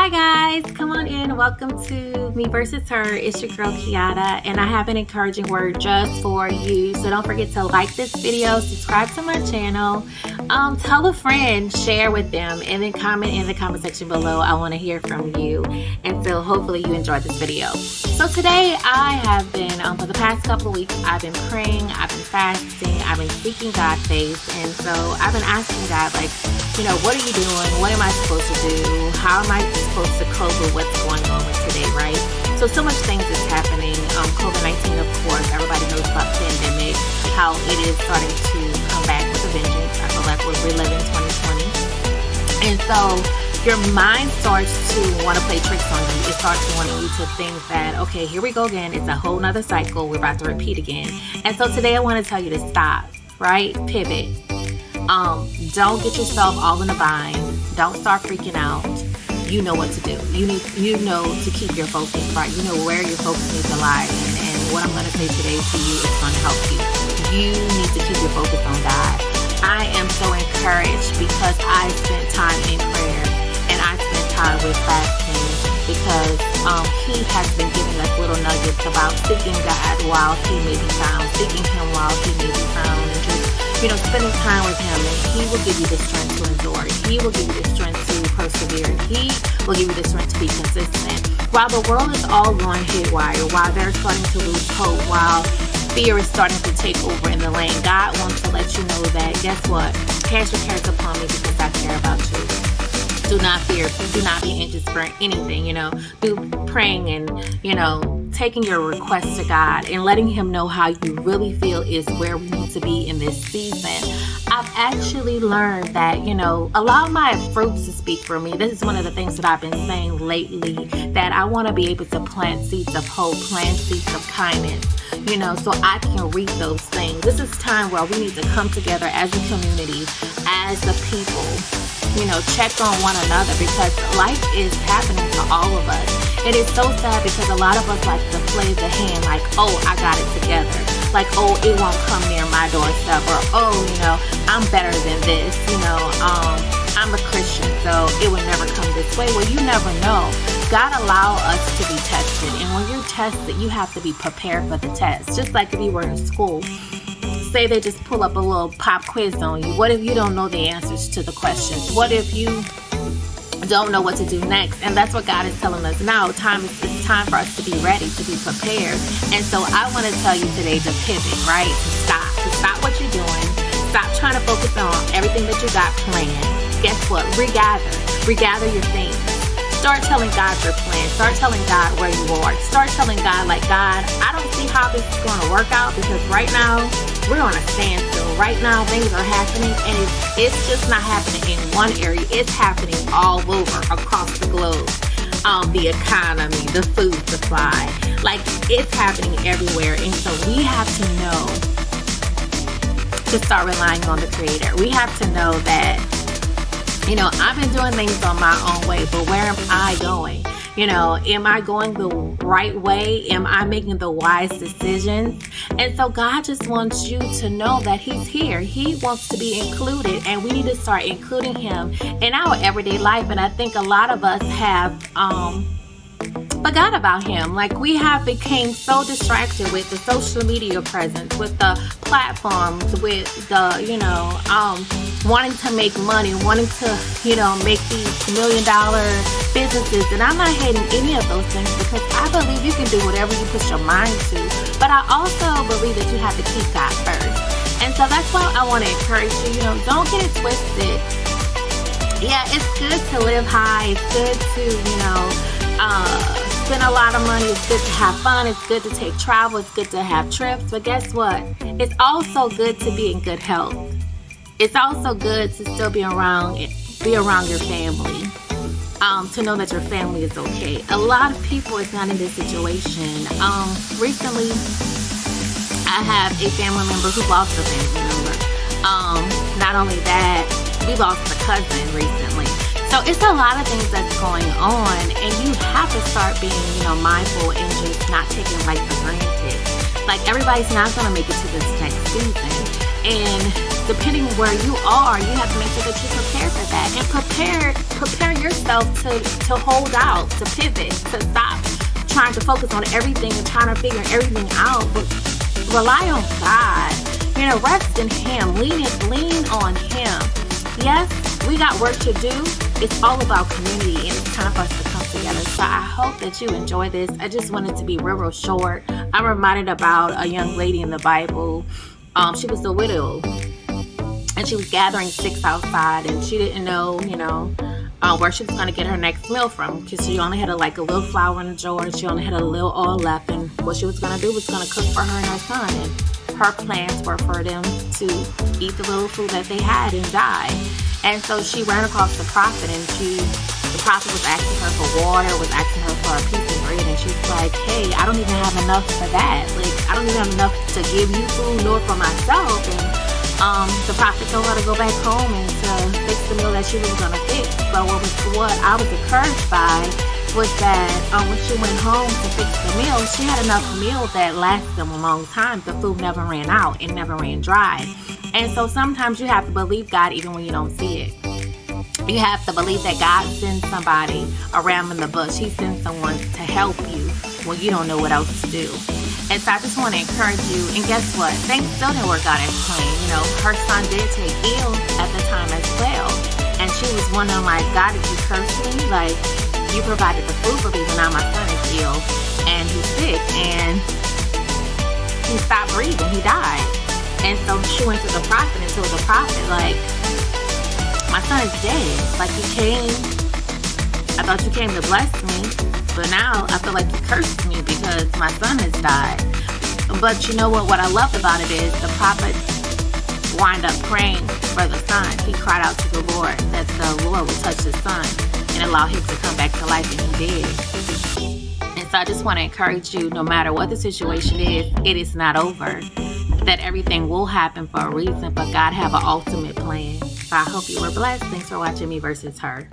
Hi guys, come on in. Welcome to Me Versus Her. It's your girl Kiana, and I have an encouraging word just for you. So don't forget to like this video, subscribe to my channel, tell a friend, share with them, and then comment in the comment section below. I want to hear from you, and so hopefully you enjoyed this video. So today I have been, for the past couple of weeks, I've been praying, I've been fasting, I've been seeking God's face, and so I've been asking God, what are you doing? What am I supposed to do? How am I supposed to cope with what's going on with today, right? So much things is happening. COVID-19, of course, everybody knows about the pandemic, how it is starting to come back with a vengeance. I feel like we're reliving 2020. And so your mind starts to want to play tricks on you. It starts wanting you to think that, okay, here we go again. It's a whole nother cycle. We're about to repeat again. And so today I want to tell you to stop, right? Pivot. Don't get yourself all in a bind. Don't start freaking out. You know what to do. You know to keep your focus, right? You know where your focus needs to lie. And what I'm going to say today to you is going to help you. You need to keep your focus on God. I am so encouraged because I spent time in prayer and I spent time with fasting because He has been giving us little nuggets about seeking God while He may be found, seeking Him while He may be found, and just spending time with Him, and He will give you the strength to endure. He will give you the strength to persevere. He will give you the strength to be consistent. While the world is all going haywire, while they're starting to lose hope, while fear is starting to take over in the land, God wants to let you know that, guess what? Cast your cares upon me because I care about you. Do not fear. Do not be anxious for anything, Do praying and, taking your requests to God and letting Him know how you really feel is where we need to be in this season. I've actually learned that, allow my fruits to speak for me. This is one of the things that I've been saying lately, that I want to be able to plant seeds of hope, plant seeds of kindness, so I can reap those things. This is time where we need to come together as a community, as a people, check on one another because life is happening to all of us. It is so sad because a lot of us like to play the hand like, oh, I got it together. Like, oh, it won't come near my doorstep. Or, oh, I'm better than this. I'm a Christian, so it will never come this way. Well, you never know. God allow us to be tested. And when you're tested, you have to be prepared for the test. Just like if you were in school. Say they just pull up a little pop quiz on you. What if you don't know the answers to the questions? What if you don't know what to do next? And that's what God is telling us now. It's time for us to be ready, to be prepared. And so I want to tell you today to pivot, right? To stop what you're doing. Stop trying to focus on everything that you got planned. Guess what? Regather your things. Start telling God your plan. Start telling God where you are. Start telling God, God, I don't see how this is going to work out because right now we're on a standstill. Right now things are happening and it's just not happening in one area. It's happening all over across the globe. The economy, the food supply, it's happening everywhere. And so we have to know to start relying on the Creator. We have to know that I've been doing things on my own way, but where am I going? Am I going the right way? Am I making the wise decisions? And so God just wants you to know that He's here. He wants to be included, and we need to start including Him in our everyday life. And I think a lot of us have forgot about Him. We have became so distracted with the social media presence, with the platforms, with the wanting to make money, wanting to make these $1 million businesses. And I'm not hating any of those things because I believe you can do whatever you put your mind to, but I also believe that you have to keep God first. And so that's why I want to encourage you, don't get it twisted. Yeah, it's good to live high. It's good to spend a lot of money. It's good to have fun. It's good to take travel. It's good to have trips. But guess what? It's also good to be in good health. It's also good to still be around your family. To know that your family is okay. A lot of people is not in this situation. Recently, I have a family member who lost a family member. Not only that, we lost a cousin recently. So it's a lot of things that's going on, and you have to start being, mindful and just not taking life for granted. Everybody's not going to make it to this next season. And depending where you are, you have to make sure that you prepare for that, and prepare yourself to hold out, to pivot, to stop trying to focus on everything and trying to figure everything out, but rely on God. You know, rest in Him, lean on Him. Yes, we got work to do. It's all about community, and it's time for us to come together. So I hope that you enjoy this. I just wanted to be real short. I'm reminded about a young lady in the Bible. She was a widow, and she was gathering sticks outside, and she didn't know, where she was going to get her next meal from, because she only had a little flour in a jar, and she only had a little oil left, and what she was going to do was going to cook for her and her son, and her plans were for them to eat the little food that they had and die. And so she ran across the prophet, and the prophet was asking her for water, was asking her for a piece of bread, and she's like, hey, I don't even have enough for that. I don't even have enough to give you food nor for myself. And the prophet told her to go back home and to fix the meal that she was going to fix. But what I was encouraged by was that when she went home to fix the meal, she had enough meal that lasted them a long time. The food never ran out. It never ran dry. And so sometimes you have to believe God even when you don't see it. You have to believe that God sends somebody around in the bush. He sends someone to help you when you don't know what else to do. And so I just want to encourage you. And guess what? Things still didn't work out as planned. Her son did take ill at the time as well. And she was wondering, God, did you curse me? You provided the food for me, but now my son is ill and he's sick and he stopped breathing. He died. And so she went to the prophet and told the prophet, my son is dead. You came, I thought you came to bless me, but now I feel like you cursed me because my son has died. But you know what? What I loved about it is the prophet wind up praying for the son. He cried out to the Lord that the Lord would touch his son and allow him to come back to life, and he did. And so I just want to encourage you, no matter what the situation is, it is not over. That everything will happen for a reason, but God have an ultimate plan. So I hope you were blessed. Thanks for watching Me Versus Her.